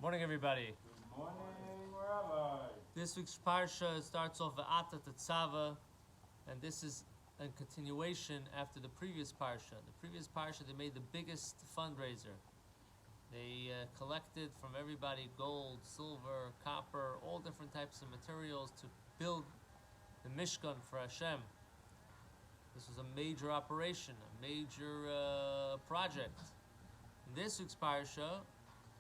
Morning, everybody. Good morning, Rabbi. This week's parsha starts off with Tezaveh, and this is a continuation after the previous parsha. The previous parsha, they made the biggest fundraiser. They collected from everybody gold, silver, copper, all different types of materials to build the Mishkan for Hashem. This was a major operation, a major project. In this week's parsha,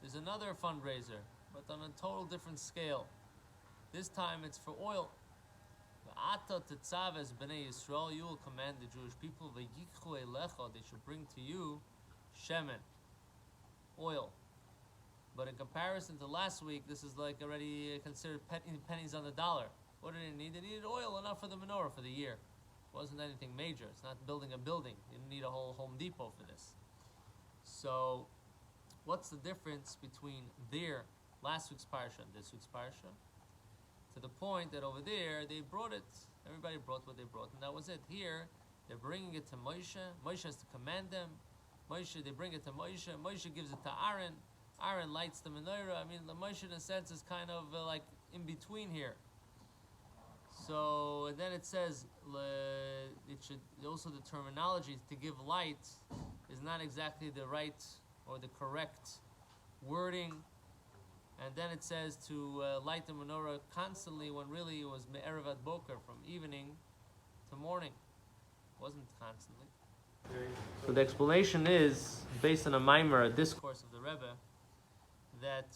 there's another fundraiser, but on a total different scale. This time it's for oil. V'ata Tezaveh b'nei Yisrael, you will command the Jewish people, v'yikchu elecha, they should bring to you shemen, oil. But in comparison to last week, this is like already considered pennies on the dollar. What did it need? They needed oil enough for the menorah for the year. It wasn't anything major. It's not building a building. You didn't need a whole Home Depot for this. So, what's the difference between their last week's parsha and this week's parsha? To the point that over there, they brought it. Everybody brought what they brought, and that was it. Here, they're bringing it to Moshe. Moshe has to command them. They bring it to Moshe. Moshe gives it to Aaron. Aaron lights the menorah. I mean, the Moshe, in a sense, is kind of like in between here. So, and then it says, it should also, the terminology to give light is not exactly the right or the correct wording. And then it says to light the menorah constantly, when really it was me'erev ad boker, from evening to morning. It wasn't constantly. So the explanation is based on a mimer, a discourse of the Rebbe, that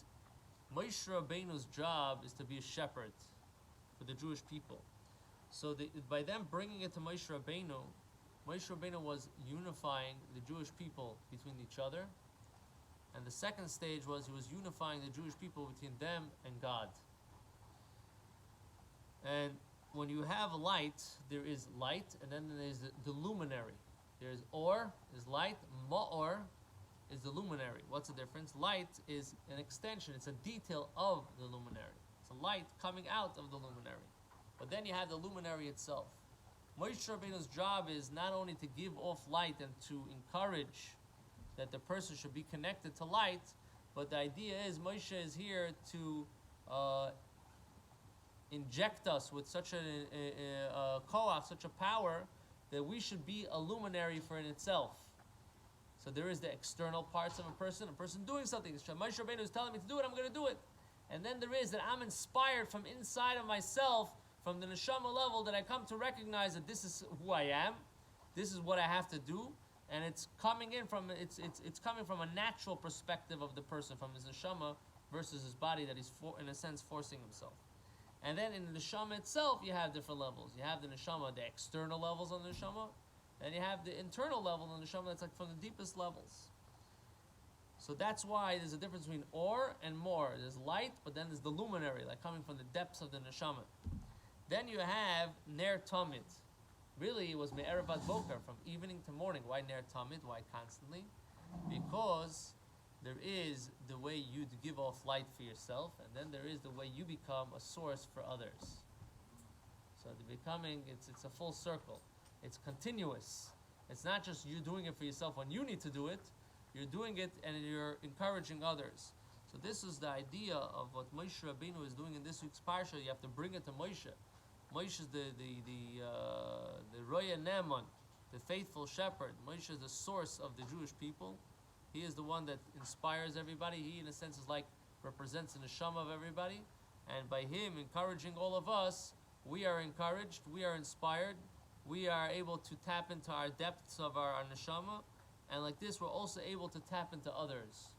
Moshe Rabbeinu's job is to be a shepherd for the Jewish people. So by them bringing it to Moshe Rabbeinu was unifying the Jewish people between each other. And the second stage was he was unifying the Jewish people between them and God. And when you have a light, there is light, and then there's the luminary. There's or, is light, ma'or is the luminary. What's the difference? Light is an extension, it's a detail of the luminary. It's a light coming out of the luminary. But then you have the luminary itself. Moshe Rabbeinu's job is not only to give off light and to encourage that the person should be connected to light, but the idea is Moshe is here to inject us with such a koach, such a power, that we should be a luminary for in itself. So there is the external parts of a person doing something. Moshe Rabbeinu is telling me to do it, I'm going to do it. And then there is that I'm inspired from inside of myself, from the neshama level, that I come to recognize that this is who I am, this is what I have to do, and it's coming in from it's coming from a natural perspective of the person, from his neshama versus his body that he's in a sense forcing himself. And then in the neshama itself, you have different levels. You have the neshama, the external levels on the neshama, and you have the internal level on the neshama that's like from the deepest levels. So that's why there's a difference between or and more. There's light, but then there's the luminary, like coming from the depths of the neshama. Then you have ner tamid. Really, it was me'erev ad boker, from evening to morning. Why ner tamid? Why constantly? Because there is the way you give off light for yourself, and then there is the way you become a source for others. So the becoming, it's a full circle. It's continuous. It's not just you doing it for yourself when you need to do it. You're doing it and you're encouraging others. So this is the idea of what Moshe Rabbeinu is doing in this week's parsha. You have to bring it to Moshe. Moshe is the Roya Ne'eman, the faithful shepherd. Moshe is the source of the Jewish people. He is the one that inspires everybody. He, in a sense, is like represents the neshama of everybody. And by him encouraging all of us, we are encouraged, we are inspired, we are able to tap into our depths of our neshama. And like this, we're also able to tap into others.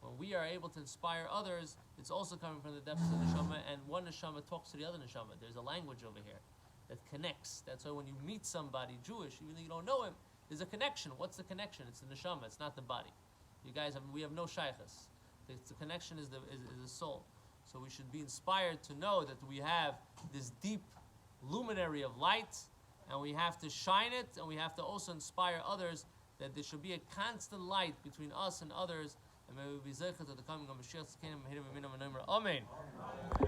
When we are able to inspire others, it's also coming from the depths of the neshama, and one neshama talks to the other neshama. There's a language over here that connects. That's why when you meet somebody Jewish, even though you don't know him, there's a connection. What's the connection? It's the neshama. It's not the body. You guys we have no shaykhs. The connection is the soul. So we should be inspired to know that we have this deep luminary of light, and we have to shine it, and we have to also inspire others, that there should be a constant light between us and others, and may we be zeicher to the coming of Mashiach's kingdom. Amen.